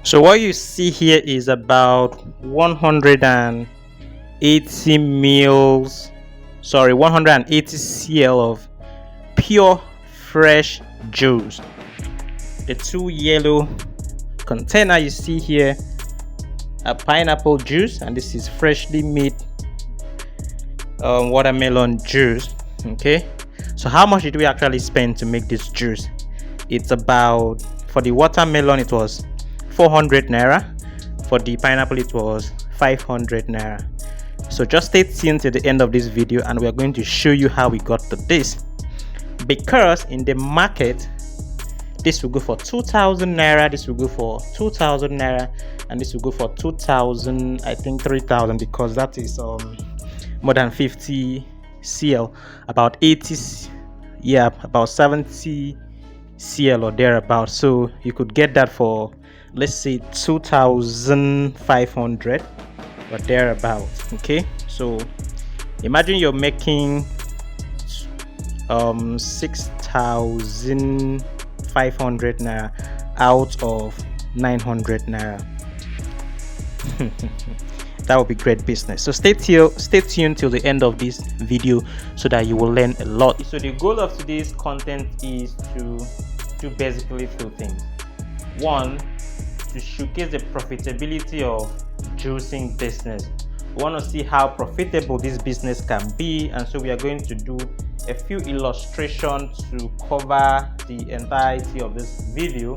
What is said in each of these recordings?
So what you see here is about 180 mils, 180 cl of pure fresh juice. The two yellow container you see here are pineapple juice, and this is freshly made watermelon juice. Okay, so how much did we actually spend to make this juice? It's about, for the watermelon it was 400 naira, for the pineapple it was 500 naira. So just stay tuned to the end of this video and we are going to show you how we got to this, because in the market this will go for 2,000 naira, this will go for 2,000 naira, and this will go for 2,000, I think 3,000, because that is more than 50 cl, about 80, yeah, about 70 cl or thereabout. So you could get that for, let's say, 2,500 or thereabout. Okay, so imagine you're making 6,500 naira out of 900 naira. That would be great business. So stay tuned till the end of this video so that you will learn a lot. So the goal of today's content is to do basically two things. One, to showcase the profitability of juicing business. We want to see how profitable this business can be, and so we are going to do a few illustrations to cover the entirety of this video.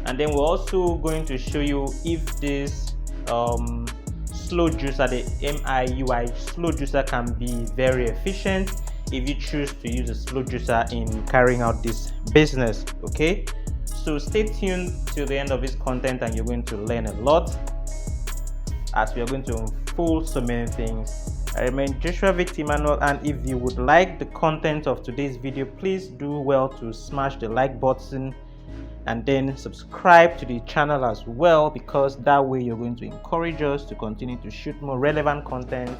And then we're also going to show you if this slow juicer, the MIUI slow juicer, can be very efficient if you choose to use a slow juicer in carrying out this business. Okay, so stay tuned till the end of this content and you're going to learn a lot, as we are going to unfold so many things. I remain Joshua Victor Emmanuel, and if you would like the content of today's video, please do well to smash the like button and then subscribe to the channel as well, because that way you're going to encourage us to continue to shoot more relevant content,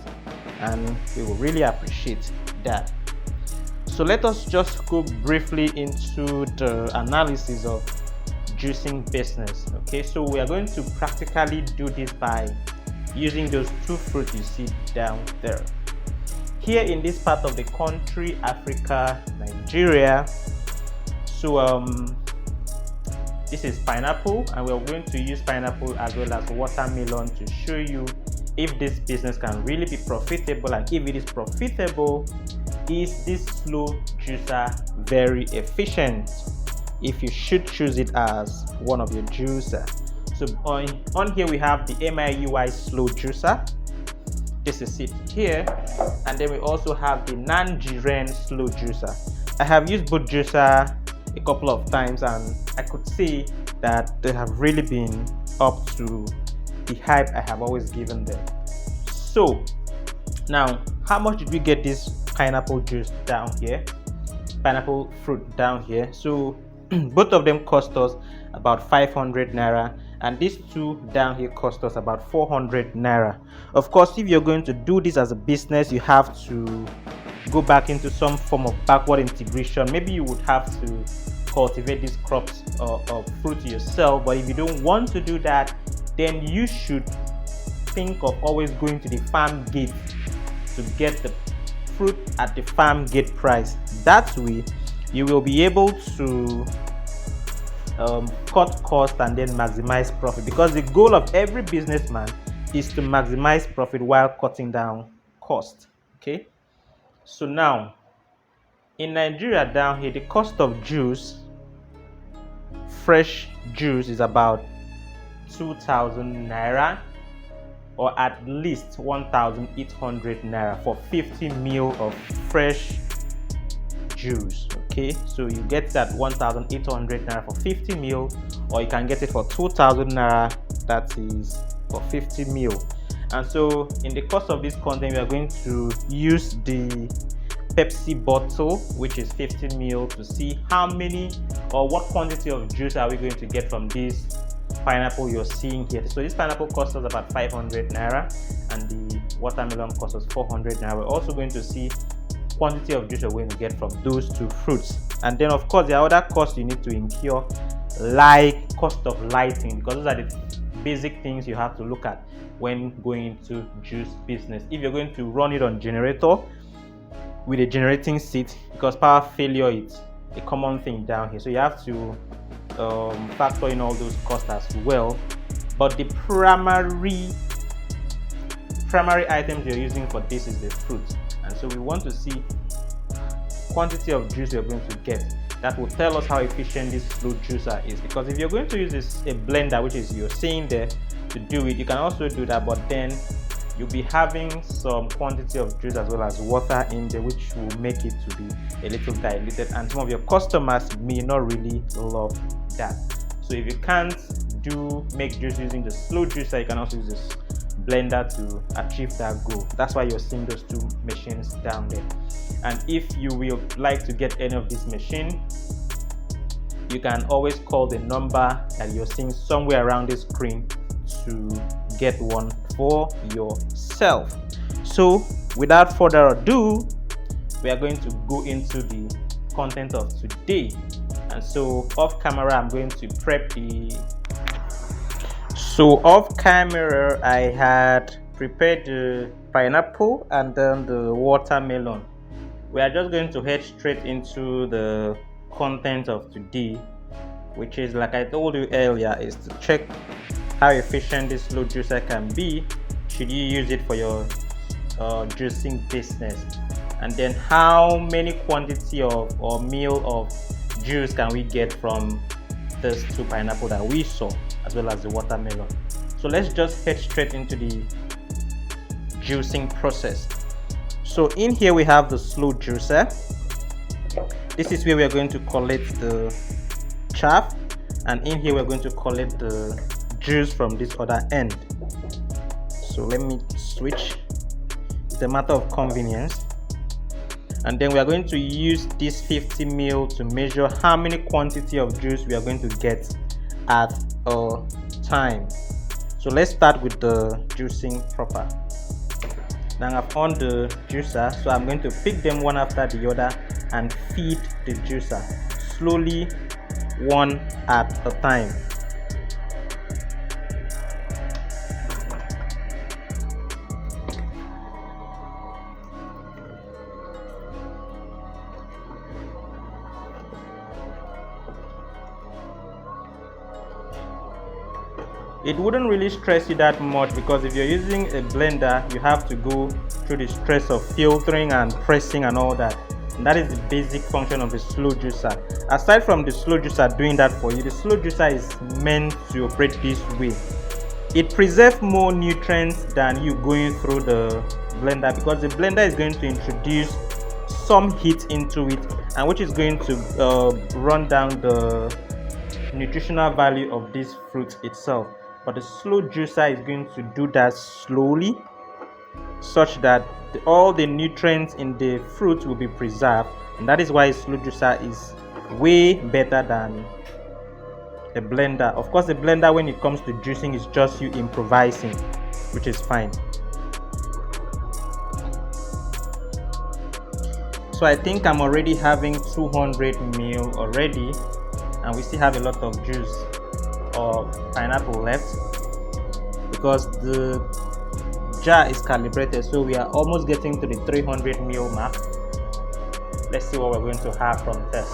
and we will really appreciate that. So let us just go briefly into the analysis of juicing business. Okay, so we are going to practically do this by using those two fruits you see down there. Here in this part of the country, Africa, Nigeria, so this is pineapple, and we're going to use pineapple as well as watermelon to show you if this business can really be profitable, and if it is profitable, is this slow juicer very efficient if you should choose it as one of your juicer. So on here we have the MIUI slow juicer. This is it here, and then we also have the Nanjiren slow juicer. I have used both juicer a couple of times and I could see that they have really been up to the hype I have always given them. So now, how much did we get this pineapple juice down here, pineapple fruit down here? So both of them cost us about 500 naira, and these two down here cost us about 400 naira. Of course, if you're going to do this as a business, you have to go back into some form of backward integration. Maybe you would have to cultivate these crops of fruit yourself, but if you don't want to do that, then you should think of always going to the farm gate to get the fruit at the farm gate price. That way you will be able to cut cost and then maximize profit, because the goal of every businessman is to maximize profit while cutting down cost. Okay, so now in Nigeria down here, the cost of juice, fresh juice, is about 2,000 naira, or at least 1,800 naira for 50 ml of fresh juice. Okay, so you get that 1,800 naira for 50 ml, or you can get it for 2,000 naira, that is for 50 ml. And so in the course of this content, we are going to use the Pepsi bottle, which is 50 ml, to see how many or what quantity of juice are we going to get from this pineapple you're seeing here. So this pineapple costs us about 500 naira, and the watermelon costs us 400 naira. We're also going to see quantity of juice you're going to get from those two fruits. And then of course there are other costs you need to incur, like cost of lighting, because those are the basic things you have to look at when going into juice business. If you're going to run it on generator with a generating seat, because power failure is a common thing down here, so you have to factor in all those costs as well. But the primary items you're using for this is the fruit, and so we want to see quantity of juice you're going to get. That will tell us how efficient this slow juicer is, because if you're going to use a blender, which is you're seeing there, to do it, you can also do that, but then you'll be having some quantity of juice as well as water in there, which will make it to be a little diluted, and some of your customers may not really love that. So if you can't make juice using the slow juicer, you can also use this blender to achieve that goal. That's why you're seeing those two machines down there. And if you will like to get any of this machine, you can always call the number that you're seeing somewhere around the screen to get one for yourself. So without further ado, we are going to go into the content of today. And so off camera, I'm going to prep off camera, I had prepared the pineapple and then the watermelon. We are just going to head straight into the content of today, which is, like I told you earlier, is to check how efficient this slow juicer can be should you use it for your juicing business, and then how many quantity of or meal of juice can we get from these two pineapple that we saw, as well as the watermelon. So let's just head straight into the juicing process. So in here we have the slow juicer. This is where we are going to collect the chaff, and in here we're going to collect the juice from this other end. So let me switch. It's a matter of convenience. And then we are going to use this 50 ml to measure how many quantity of juice we are going to get at a time. So let's start with the juicing proper. Now I've on the juicer, so I'm going to pick them one after the other and feed the juicer slowly, one at a time. It wouldn't really stress you that much, because if you're using a blender, you have to go through the stress of filtering and pressing and all that. And that is the basic function of the slow juicer. Aside from the slow juicer doing that for you, the slow juicer is meant to operate this way. It preserves more nutrients than you going through the blender, because the blender is going to introduce some heat into it, and which is going to run down the nutritional value of this fruit itself. But the slow juicer is going to do that slowly, such that all the nutrients in the fruit will be preserved, and that is why a slow juicer is way better than a blender. Of course, a blender, when it comes to juicing, is just you improvising, which is fine. So I think I'm already having 200 ml already, and we still have a lot of juice or pineapple left, because the jar is calibrated, so we are almost getting to the 300 ml mark. Let's see what we're going to have from this.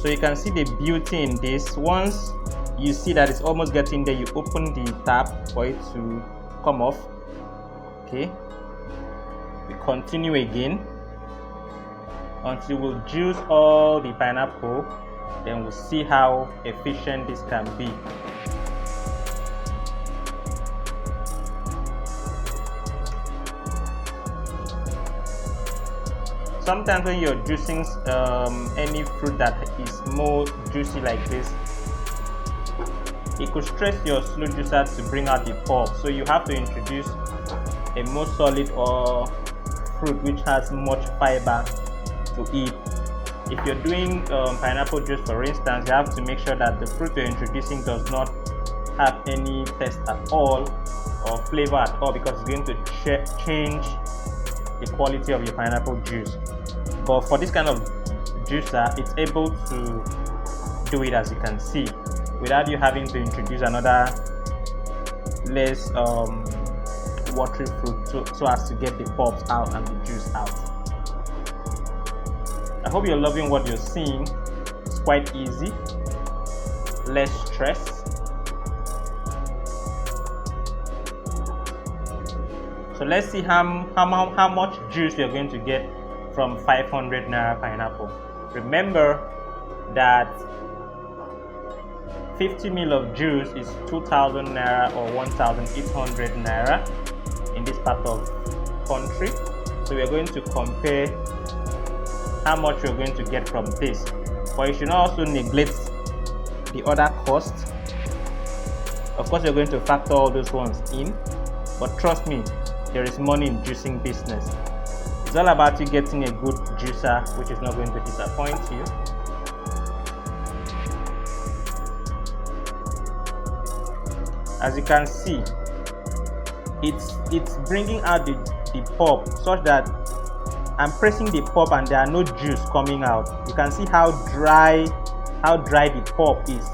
So you can see the beauty in this. Once you see that it's almost getting there, you open the tap for it to come off. Okay, we continue again until we'll juice all the pineapple, then we'll see how efficient this can be. Sometimes when you're juicing any fruit that is more juicy like this, it could stress your slow juicer to bring out the pulp, so you have to introduce a more solid or fruit which has much fiber to eat. If you're doing pineapple juice, for instance, you have to make sure that the fruit you're introducing does not have any taste at all or flavor at all, because it's going to change the quality of your pineapple juice. But for this kind of juicer, it's able to do it, as you can see, without you having to introduce another less watery fruit so as to get the pulp out and the juice out. I hope you're loving what you're seeing. It's quite easy, less stress. So let's see how much juice you're going to get from 500 naira pineapple. Remember that 50 ml of juice is 2,000 naira or 1,800 naira in this part of country. So we are going to compare how much you're going to get from this. But you should not also neglect the other costs. Of course, you're going to factor all those ones in, but trust me, there is money in juicing business. It's all about you getting a good juicer which is not going to disappoint you. As you can see, it's bringing out the pulp such that I'm pressing the pulp and there are no juice coming out. You can see how dry the pulp is.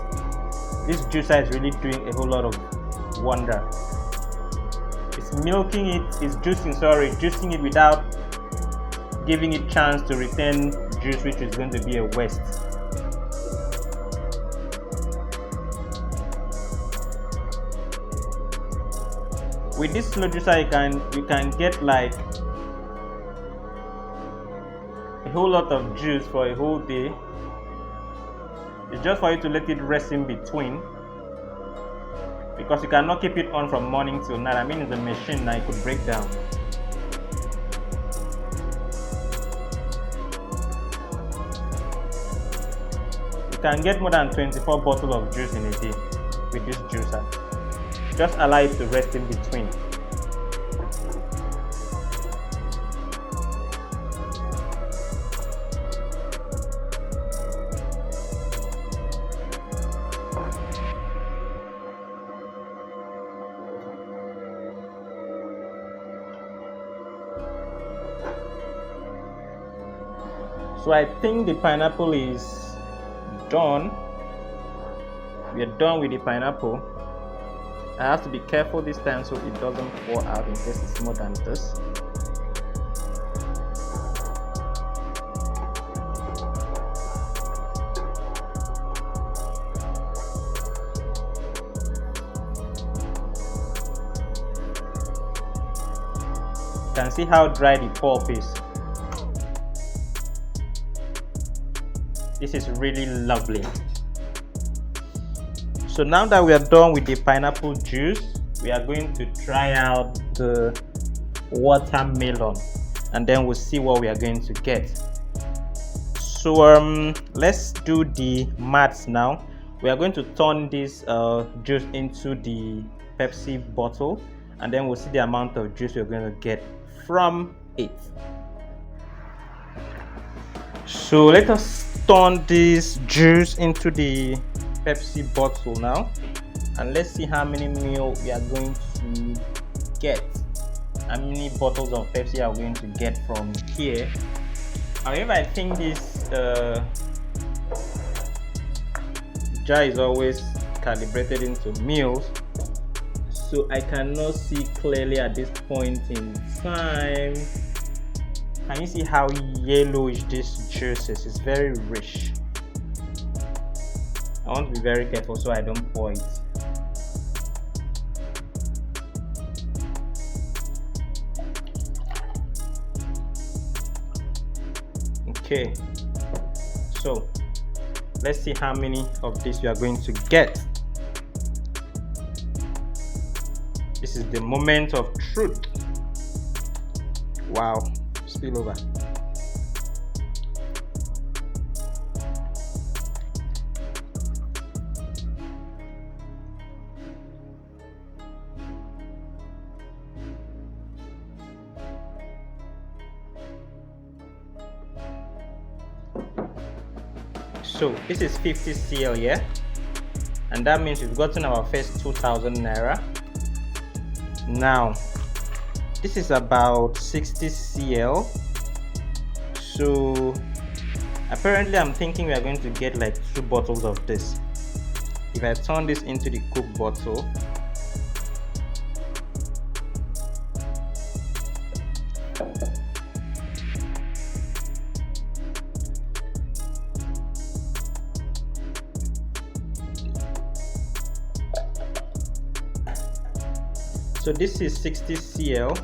This juicer is really doing a whole lot of wonder. It's milking it, it's juicing it without giving it chance to retain juice, which is going to be a waste. With this slow juicer, you can get like a whole lot of juice for a whole day. It's just for you to let it rest in between, because you cannot keep it on from morning till night. I mean, it's a machine that it could break down. You can get more than 24 bottles of juice in a day with this juicer. Just allow it to rest in between. So I think the pineapple is done. We are done with the pineapple. I have to be careful this time so it doesn't pour out in case it's more than this. You can see how dry the pulp is. This is really lovely. So now that we are done with the pineapple juice, we are going to try out the watermelon, and then we'll see what we are going to get. So let's do the maths now. We are going to turn this juice into the Pepsi bottle, and then we'll see the amount of juice we're going to get from it. So let us turn this juice into the Pepsi bottle now, and let's see how many ml we are going to get. How many bottles of Pepsi are we going to get from here? However, I think this jar is always calibrated into mils, so I cannot see clearly at this point in time. Can you see how yellowish this juice is? It's very rich. I want to be very careful so I don't pour it. Okay, so let's see how many of this you are going to get. This is the moment of truth. Wow, spill over. So this is 50 cl here, and that means we've gotten our first 2,000 naira. Now this is about 60 cl. So apparently I'm thinking we are going to get like 2 bottles of this. If I turn this into the Coke bottle, so this is 60 cl,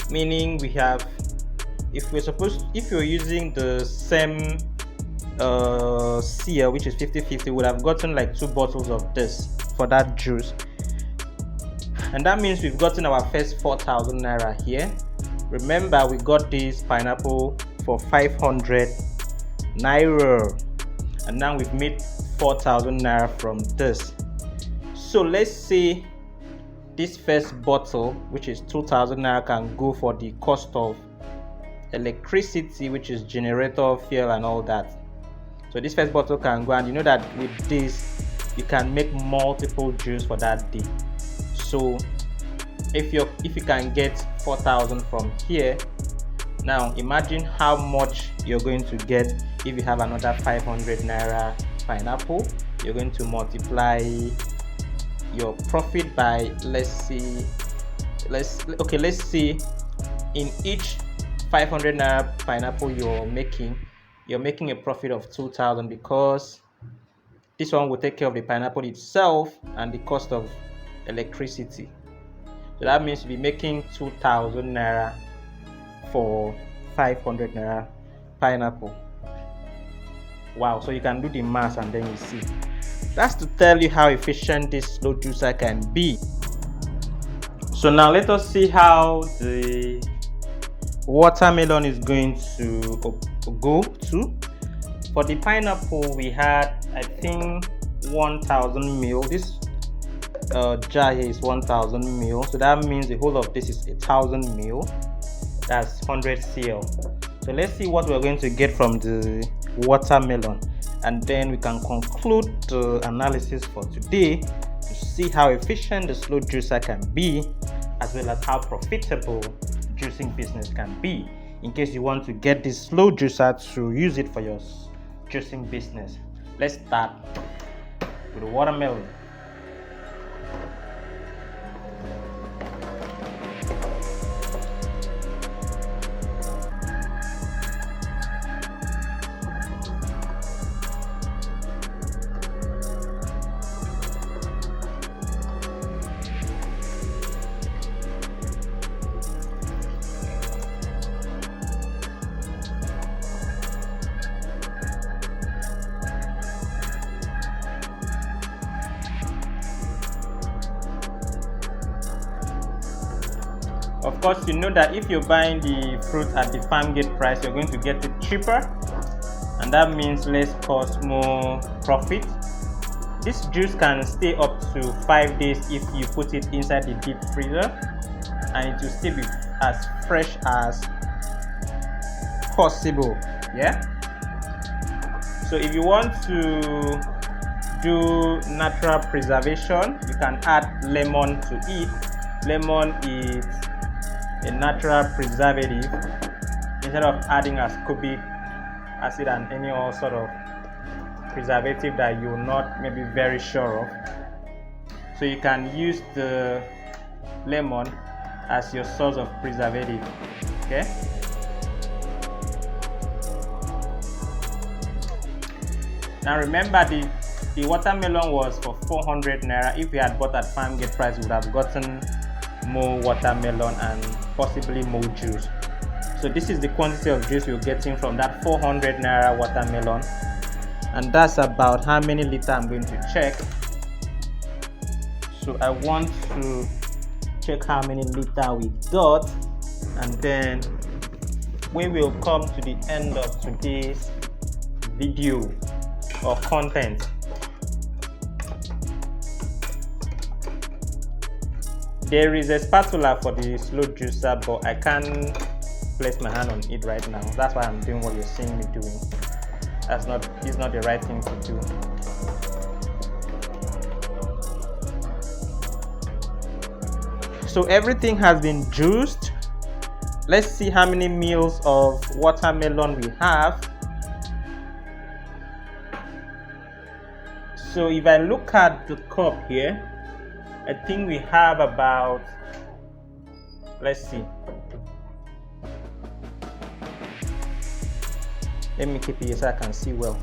meaning we have, if you're using the same cl, which is 50/50, would have gotten like 2 bottles of this for that juice. And that means we've gotten our first 4,000 naira here. Remember, we got this pineapple for 500 naira, and now we've made 4,000 naira from this. So let's say this first bottle, which is 2,000 naira, can go for the cost of electricity, which is generator, fuel, and all that. So this first bottle can go, and you know that with this you can make multiple juice for that day. So if you can get 4,000 from here, now imagine how much you're going to get if you have another 500 naira pineapple. You're going to multiply your profit by, let's see, in each 500 naira pineapple you're making a profit of 2,000, because this one will take care of the pineapple itself and the cost of electricity. So that means you'll be making 2,000 naira for 500 naira pineapple. Wow, so you can do the math and then you see. That's to tell you how efficient this slow juicer can be. So now let us see how the watermelon is going to go to. For the pineapple, we had, I think, 1,000 ml. This jar here is 1,000 ml, so that means the whole of this is 1,000 ml. That's 100 cl. So let's see what we're going to get from the watermelon, and then we can conclude the analysis for today to see how efficient the slow juicer can be, as well as how profitable juicing business can be, in case you want to get this slow juicer to use it for your juicing business. Let's start with the watermelon. Of course, you know that if you're buying the fruit at the farm gate price, you're going to get it cheaper, and that means less cost, more profit. This juice can stay up to 5 days if you put it inside the deep freezer, and it will still be as fresh as possible. Yeah. So if you want to do natural preservation, you can add lemon to it. Lemon is a natural preservative, instead of adding ascorbic acid and any other sort of preservative that you're not maybe very sure of. So you can use the lemon as your source of preservative. Okay. Now remember, the watermelon was for 400 naira. If we had bought at farm gate price, we would have gotten more watermelon and possibly more juice. So this is the quantity of juice you're getting from that 400 naira watermelon, and that's about how many liters I'm going to check. So I want to check how many liters we got, and then we will come to the end of today's video or content. There is a spatula for the slow juicer, but I can't place my hand on it right now. That's why I'm doing what you're seeing me doing. It's not the right thing to do. So everything has been juiced. Let's see how many mils of watermelon we have. So if I look at the cup here, I think we have about, let's see, let me keep it here so I can see well.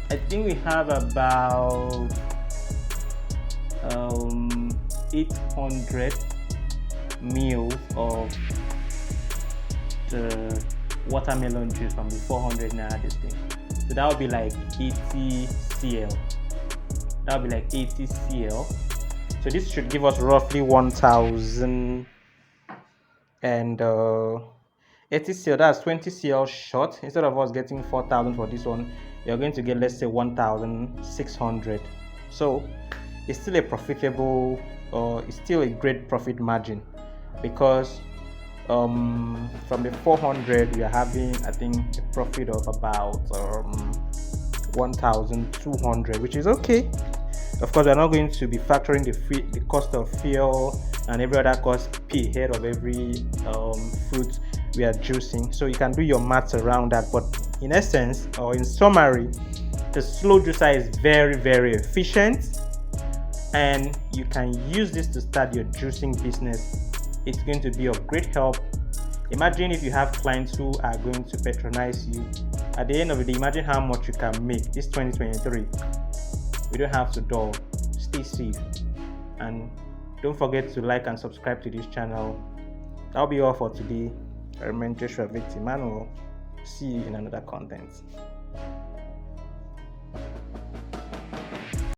I think we have about 800 mils of the watermelon juice from the 400 naira this thing. So that would be like 80 cl. That would be like 80 cl. So this should give us roughly 1000 and 80 cl. That's 20 cl short. Instead of us getting 4000 for this one, you're going to get, let's say, 1600. So it's still a profitable, it's still a great profit margin, because from the 400 we are having, I think, a profit of about 1200, which is okay. Of course, we're not going to be factoring the cost of fuel and every other cost per head of every fruit we are juicing. So you can do your maths around that. But in essence, or in summary, the slow juicer is very, very efficient, and you can use this to start your juicing business. It's going to be of great help. Imagine if you have clients who are going to patronize you. At the end of the day, imagine how much you can make. This 2023. We don't have to dull. Stay safe, and don't forget to like and subscribe to this channel. That'll be all for today. I remain Joshua Victor Emmanuel. See you in another content.